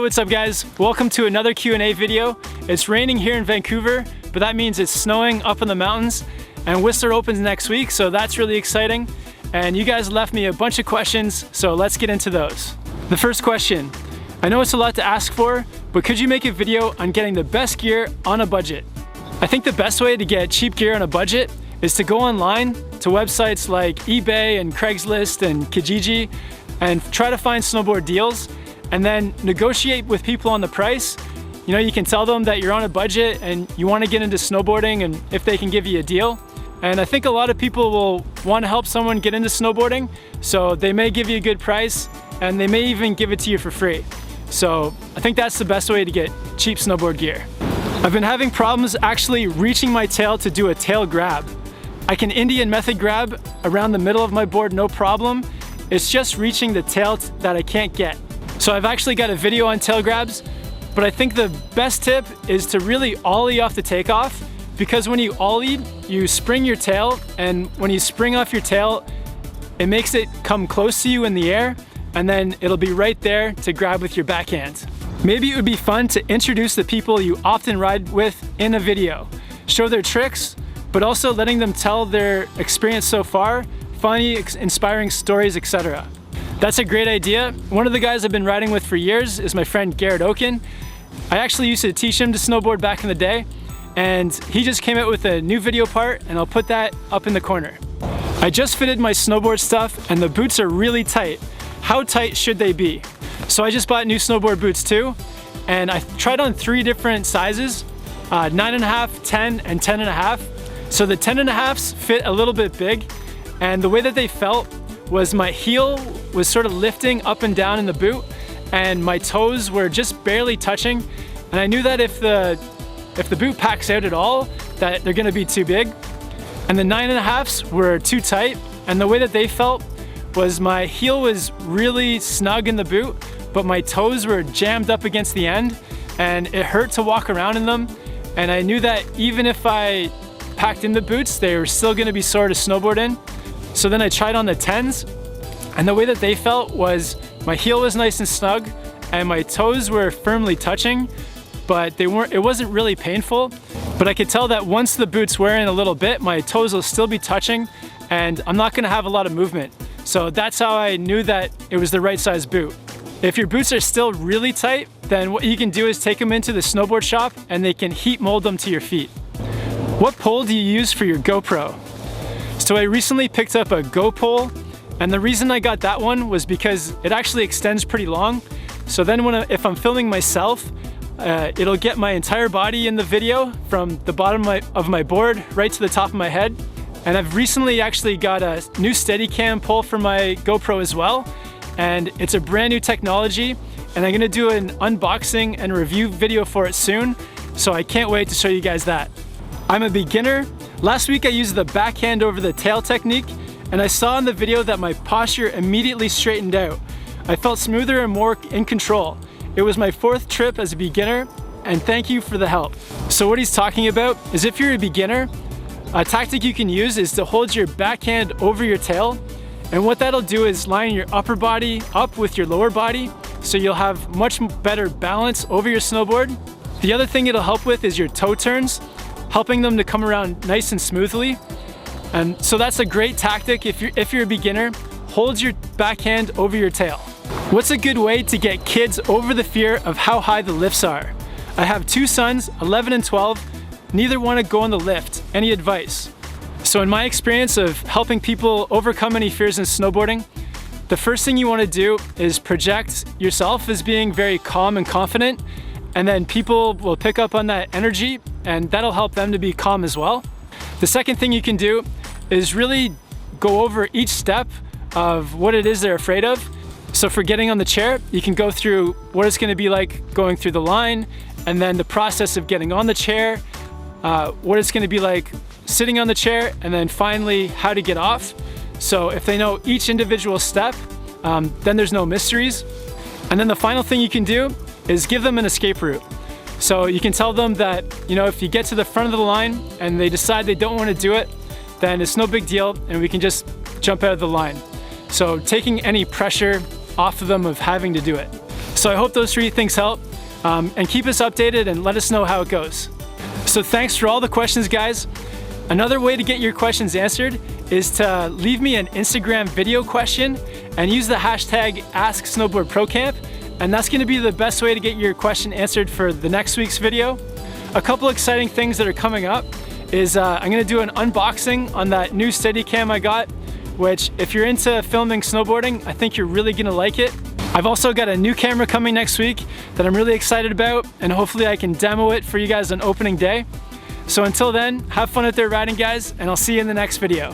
what's up guys? Welcome to another Q&A video. It's raining here in Vancouver, but that means it's snowing up in the mountains, and Whistler opens next week, so that's really exciting. And you guys left me a bunch of questions, so let's get into those. The first question, I know it's a lot to ask for, but could you make a video on getting the best gear on a budget? I think the best way to get cheap gear on a budget is to go online to websites like eBay and Craigslist and Kijiji and try to find snowboard deals, and then negotiate with people on the price. You know, you can tell them that you're on a budget and you want to get into snowboarding, and if they can give you a deal. And I think a lot of people will want to help someone get into snowboarding, so they may give you a good price and they may even give it to you for free. So I think that's the best way to get cheap snowboard gear. I've been having problems actually reaching my tail to do a tail grab. I can Indian method grab around the middle of my board, no problem. It's just reaching the tail that I can't get. So I've actually got a video on tail grabs, but I think the best tip is to really ollie off the takeoff, because when you ollie, you spring your tail, and when you spring off your tail, it makes it come close to you in the air, and then it'll be right there to grab with your backhand. Maybe it would be fun to introduce the people you often ride with in a video, show their tricks, but also letting them tell their experience so far, funny, inspiring stories, etc. That's a great idea. One of the guys I've been riding with for years is my friend Garrett Oken. I actually used to teach him to snowboard back in the day, and he just came out with a new video part, and I'll put that up in the corner. I just fitted my snowboard stuff, and the boots are really tight. How tight should they be? So I just bought new snowboard boots too, and I tried on 3 different sizes, 9.5, 10, and 10.5. So the 10.5s fit a little bit big, and the way that they felt was my heel was sort of lifting up and down in the boot, and my toes were just barely touching. And I knew that if the boot packs out at all, that they're gonna be too big. And the 9.5s were too tight, and the way that they felt was my heel was really snug in the boot, but my toes were jammed up against the end, and it hurt to walk around in them. And I knew that even if I packed in the boots, they were still gonna be sore to snowboard in. So then I tried on the 10s, and the way that they felt was my heel was nice and snug, and my toes were firmly touching, but it wasn't really painful. But I could tell that once the boots wear in a little bit, my toes will still be touching, and I'm not gonna have a lot of movement. So that's how I knew that it was the right size boot. If your boots are still really tight, then what you can do is take them into the snowboard shop, and they can heat mold them to your feet. What pole do you use for your GoPro? So I recently picked up a Go pole, and the reason I got that one was because it actually extends pretty long. So then if I'm filming myself, it'll get my entire body in the video from the bottom of my board right to the top of my head. And I've recently actually got a new Steadicam pole for my GoPro as well, and it's a brand new technology, and I'm gonna do an unboxing and review video for it soon, so I can't wait to show you guys that. I'm a beginner. Last week I used the backhand over the tail technique, and I saw in the video that my posture immediately straightened out. I felt smoother and more in control. It was my 4th trip as a beginner, and thank you for the help. So what he's talking about is, if you're a beginner, a tactic you can use is to hold your backhand over your tail, and what that'll do is line your upper body up with your lower body, so you'll have much better balance over your snowboard. The other thing it'll help with is your toe turns, helping them to come around nice and smoothly. And so that's a great tactic if you're a beginner. Hold your backhand over your tail. What's a good way to get kids over the fear of how high the lifts are? I have 2 sons, 11 and 12. Neither want to go on the lift. Any advice? So in my experience of helping people overcome any fears in snowboarding, the first thing you want to do is project yourself as being very calm and confident, and then people will pick up on that energy, and that'll help them to be calm as well. The second thing you can do is really go over each step of what it is they're afraid of. So for getting on the chair, you can go through what it's going to be like going through the line, and then the process of getting on the chair, what it's going to be like sitting on the chair, and then finally how to get off. So if they know each individual step, then there's no mysteries. And then the final thing you can do is give them an escape route. So you can tell them that, you know, if you get to the front of the line and they decide they don't want to do it, then it's no big deal, and we can just jump out of the line. So taking any pressure off of them of having to do it. So I hope those 3 things help, and keep us updated and let us know how it goes. So thanks for all the questions, guys. Another way to get your questions answered is to leave me an Instagram video question and use the hashtag AskSnowboardProCamp, and that's gonna be the best way to get your question answered for the next week's video. A couple exciting things that are coming up is I'm gonna do an unboxing on that new Steadicam I got, which if you're into filming snowboarding, I think you're really gonna like it. I've also got a new camera coming next week that I'm really excited about, and hopefully I can demo it for you guys on opening day. So until then, have fun out there riding, guys, and I'll see you in the next video.